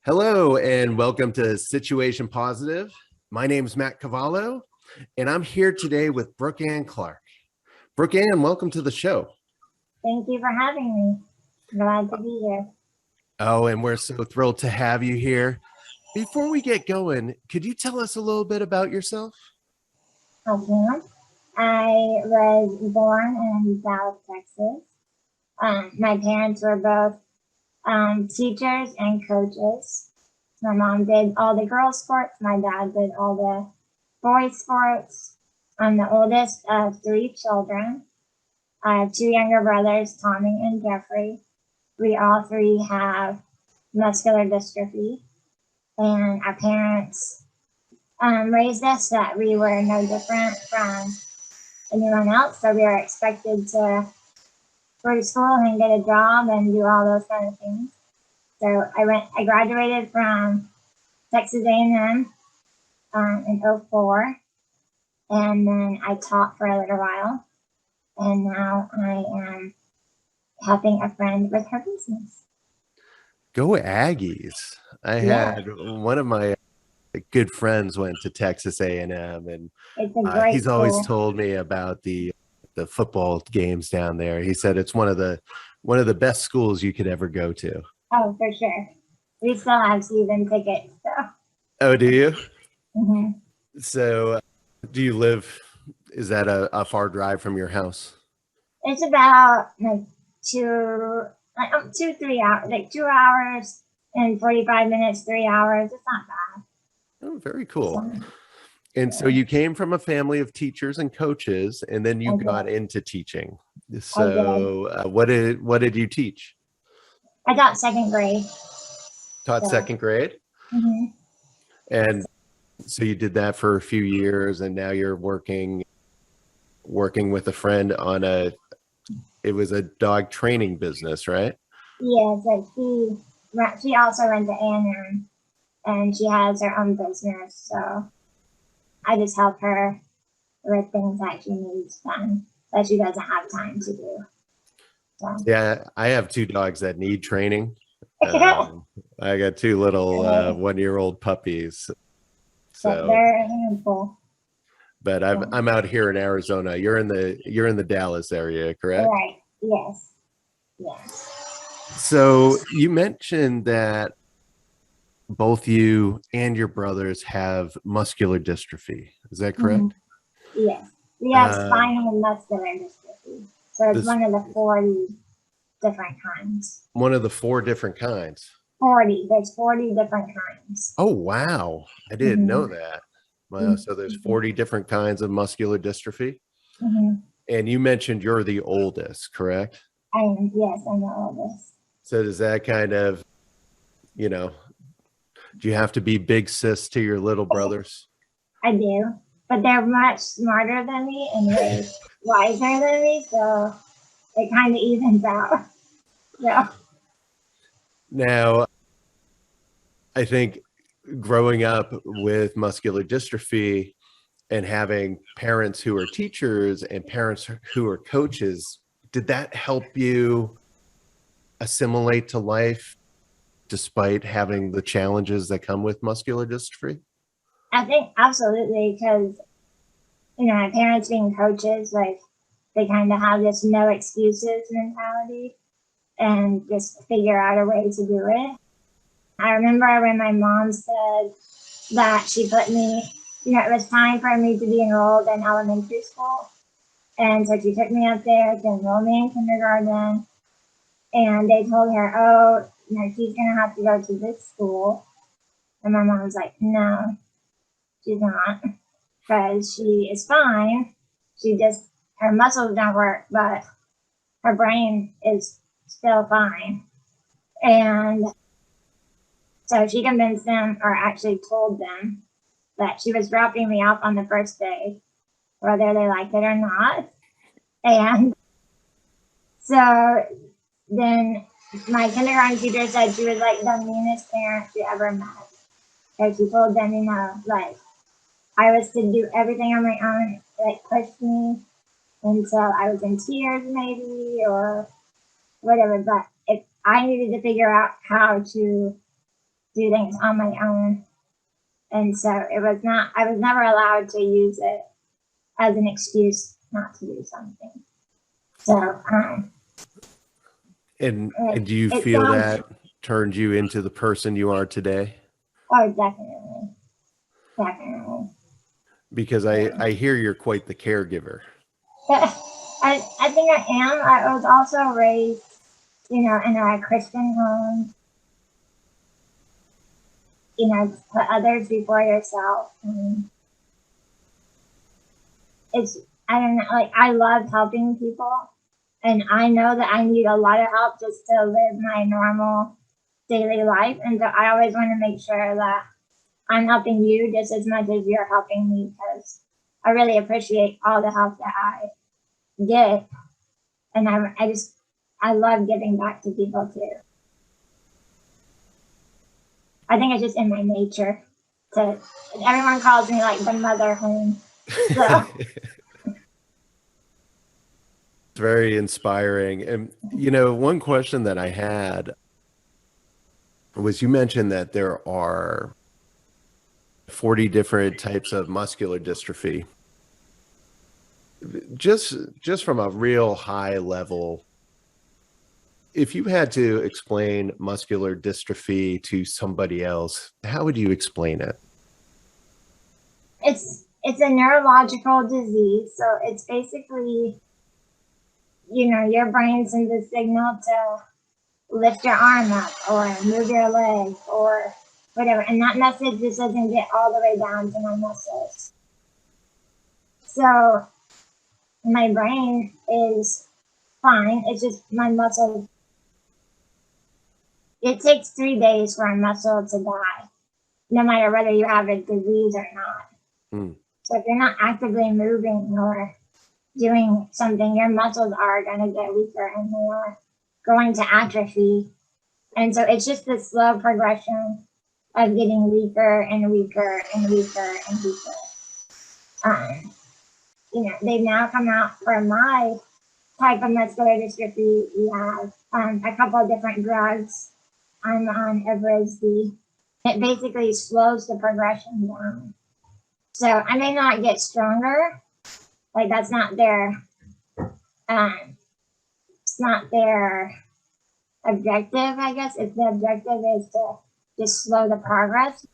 Hello and welcome to Situation Positive. My name is Matt Cavallo and I'm here today with Brookanne Clark. Brookanne, welcome to the show. Thank you for having me. Glad to be here. Oh, and we're so thrilled to have you here. Before we get going, could you tell us a little bit about yourself? Okay. I was born in Dallas, Texas. My parents were both teachers and coaches. My mom did all the girls' sports. My dad did all the boys' sports. I'm the oldest of three children. I have two younger brothers, Tommy and Jeffrey. We all three have muscular dystrophy, and our parents raised us that we were no different from anyone else. So we are expected to go to school and get a job and do all those kind of things. So I graduated from Texas A&M in 2004, and then I taught for a little while, and now I am helping a friend with her business. Go Aggies. I had one of my good friends went to Texas A&M, and he's always told me about the football games down there. He said it's one of the best schools you could ever go to. Oh, for sure. We still have season tickets. So. Oh, do you? Mm-hmm. So do you live, is that a far drive from your house? It's about like 3 hours, like 2 hours and 45 minutes, 3 hours. It's not bad. Oh, very cool. And so you came from a family of teachers and coaches, and then you got into teaching. So what did you teach? I taught second grade. Taught second grade? Mm-hmm. And so you did that for a few years, and now you're working with a friend on it was a dog training business, right? Yes, like she also went to A&M, and she has her own business. So I just help her with things that she needs done that she doesn't have time to do. So. Yeah, I have two dogs that need training. I got two little 1-year-old puppies. So they're handful. But I'm out here in Arizona. You're in the Dallas area, correct? Right. Yes. Yes. So you mentioned that both you and your brothers have muscular dystrophy. Is that correct? Mm-hmm. Yes. We have spinal muscular dystrophy. So it's one of the 40 different kinds. One of the 4 different kinds. 40. There's 40 different kinds. Oh, wow. I didn't know that. Wow. So there's 40 different kinds of muscular dystrophy. Mm-hmm. And you mentioned you're the oldest, correct? Yes, I'm the oldest. So does that kind of, do you have to be big sis to your little brothers? I do, but they're much smarter than me and way wiser than me, so it kind of evens out. Yeah. Now, I think growing up with muscular dystrophy and having parents who are teachers and parents who are coaches, did that help you assimilate to life despite having the challenges that come with muscular dystrophy? I think absolutely, because my parents being coaches, like they kind of have this no excuses mentality and just figure out a way to do it. I remember when my mom said that she put me, it was time for me to be enrolled in elementary school. And so she took me up there to enroll me in kindergarten. And they told her, oh, she's going to have to go to this school. And my mom was like, no, she's not, because she is fine. Her muscles don't work, but her brain is still fine. And so she convinced them, or actually told them, that she was dropping me off on the first day, whether they liked it or not. And so then my kindergarten teacher said she was like the meanest parent she ever met. So she told them, like I was to do everything on my own, like pushed me until I was in tears maybe or whatever. But if I needed to figure out how to do things on my own. And so I was never allowed to use it as an excuse not to do something. So, And do you it feel sounds, that turned you into the person you are today? oh, definitely, definitely. Because I hear you're quite the caregiver. I think I am. I was also raised, in a Christian home, put others before yourself. And I don't know, like, I love helping people. And I know that I need a lot of help just to live my normal daily life. And so I always want to make sure that I'm helping you just as much as you're helping me, because I really appreciate all the help that I get. And I love giving back to people too. I think it's just in my nature everyone calls me like the mother hen. So. It's very inspiring. And, one question that I had was, you mentioned that there are 40 different types of muscular dystrophy. Just from a real high level, if you had to explain muscular dystrophy to somebody else, how would you explain it? It's a neurological disease. So it's basically, your brain sends a signal to lift your arm up or move your leg or whatever. And that message just doesn't get all the way down to my muscles. So my brain is fine. It's just my muscles. It takes 3 days for a muscle to die, no matter whether you have a disease or not. Hmm. So if you're not actively moving or doing something, your muscles are going to get weaker and they are going to atrophy. And so it's just this slow progression of getting weaker and weaker and weaker and weaker. They've now come out for my type of muscular dystrophy. We have a couple of different drugs. I'm on Evrysdi. It basically slows the progression down. So I may not get stronger. Like, that's not their, it's not their objective, I guess. If the objective is to just slow the progress.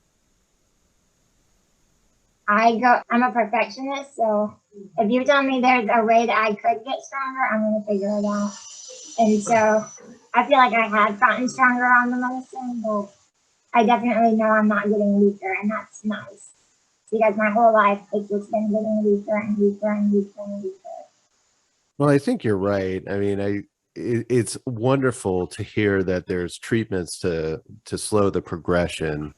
I'm a perfectionist, so if you tell me there's a way that I could get stronger, I'm going to figure it out. And so I feel like I have gotten stronger on the medicine, but I definitely know I'm not getting weaker, and that's nice. Because my whole life, it's just been getting weaker and weaker and weaker and weaker. Well, I think you're right. I mean, it's wonderful to hear that there's treatments to slow the progression.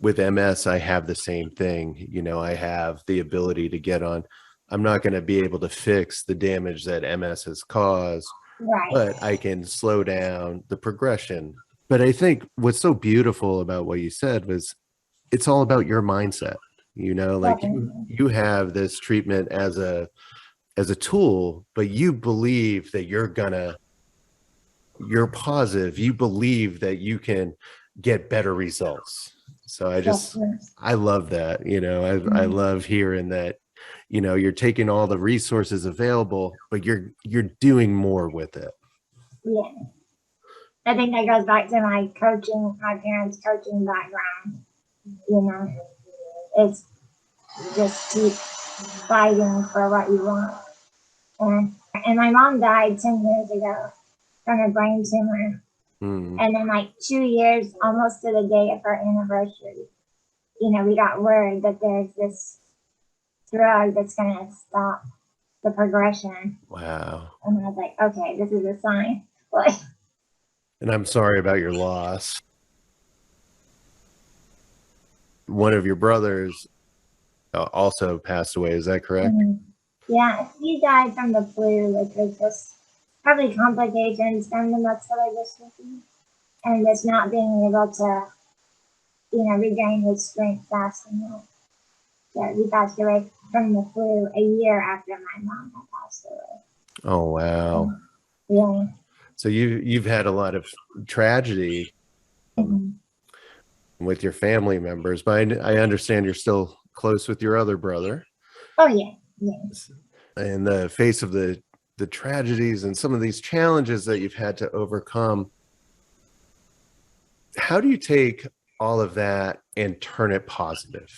With MS, I have the same thing. I have the ability to get on. I'm not going to be able to fix the damage that MS has caused, Right. but I can slow down the progression. But I think what's so beautiful about what you said was, it's all about your mindset. Like, you have this treatment as a tool, but you believe that you're positive. You believe that you can get better results. So I love that. I love hearing that, you're taking all the resources available, but you're doing more with it. Yeah. I think that goes back to my parents' coaching background. It's just keep fighting for what you want. And my mom died 10 years ago from a brain tumor. And then, like, 2 years, almost to the day of her anniversary, we got word that there's this drug that's going to stop the progression. Wow. And I was like, okay, this is a sign. And I'm sorry about your loss. One of your brothers also passed away. Is that correct? Yeah, he died from the flu, which was just probably complications from the muscular dystrophy and just not being able to, regain his strength fast enough. So he passed away from the flu a year after my mom had passed away. Oh, wow. Yeah. So you've had a lot of tragedy. with your family members, but I understand you're still close with your other brother. Oh yeah, yeah. In the face of the tragedies and some of these challenges that you've had to overcome, how do you take all of that and turn it positive?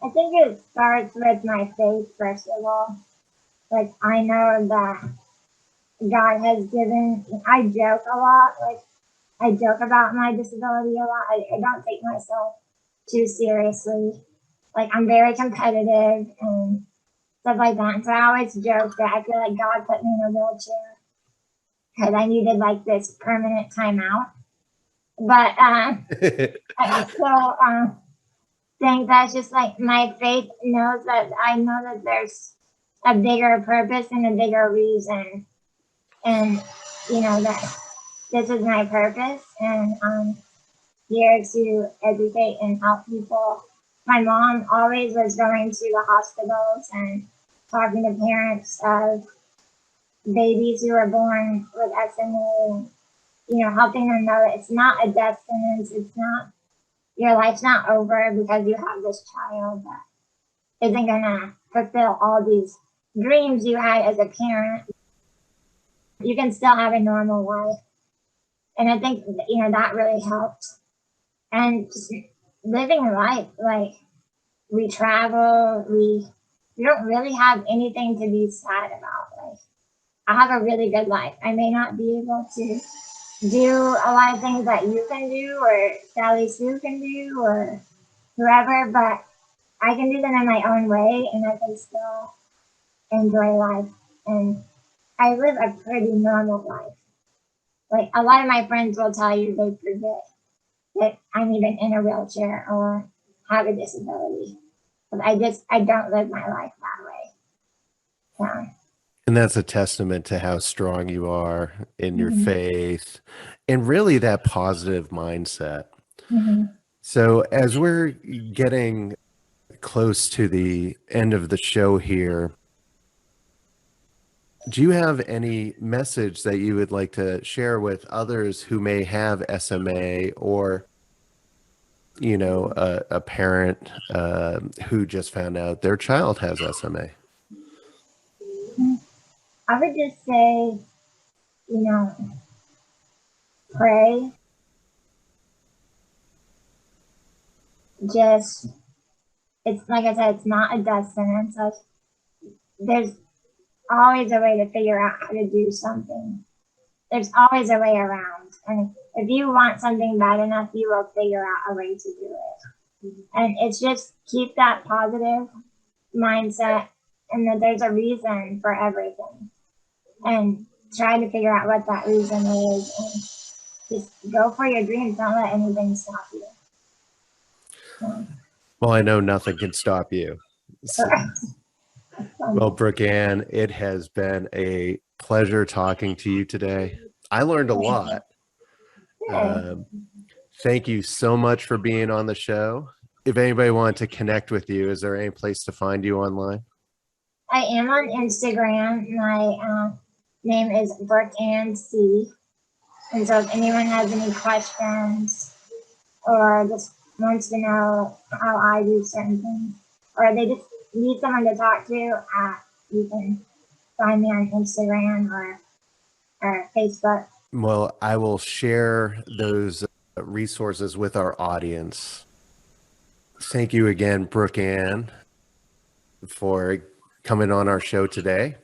I think it starts with my faith, first of all. Like, I know that God has given, I joke a lot. Like, I joke about my disability a lot. I don't take myself too seriously. Like, I'm very competitive and stuff like that. And so I always joke that I feel like God put me in a wheelchair because I needed like this permanent timeout. But I still think that's just like my faith knows that I know that there's a bigger purpose and a bigger reason. And, you know, that this is my purpose, and I'm here to educate and help people. My mom always was going to the hospitals and talking to parents of babies who are born with SMA, and, you know, helping them know that it's not a death sentence. It's not, your life's not over because you have this child that isn't going to fulfill all these dreams you had as a parent. You can still have a normal life. And I think, you know, that really helped. And just living life, like, we travel, we don't really have anything to be sad about. Like, I have a really good life. I may not be able to do a lot of things that you can do, or Sally Sue can do, or whoever, but I can do them in my own way, and I can still enjoy life. And I live a pretty normal life. Like, a lot of my friends will tell you they forget that I'm even in a wheelchair or have a disability. But I don't live my life that way. So. And that's a testament to how strong you are in your faith and really that positive mindset. So as we're getting close to the end of the show here, do you have any message that you would like to share with others who may have SMA, or, you know, a parent who just found out their child has SMA? I would just say, you know, pray. Just, it's like I said, it's not a death sentence. So there's always a way to figure out how to do something. There's always a way around. And if you want something bad enough, you will figure out a way to do it. And it's just keep that positive mindset, and that there's a reason for everything. And try to figure out what that reason is, and just go for your dreams. Don't let anything stop you. So. Well, I know nothing can stop you. So, well, Brookanne, it has been a pleasure talking to you today. I learned a lot. Thank you so much for being on the show. If anybody wanted to connect with you, is there any place to find you online? I am on Instagram. My name is Brookanne C. And so if anyone has any questions or just wants to know how I do certain things, or they just need someone to talk to, you can find me on Instagram or Facebook. Well, I will share those resources with our audience. Thank you again, Brookanne, for coming on our show today.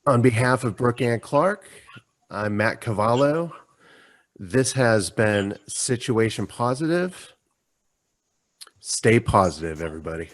On behalf of Brookanne Clark, I'm Matt Cavallo. This has been Situation Positive. Stay positive, everybody.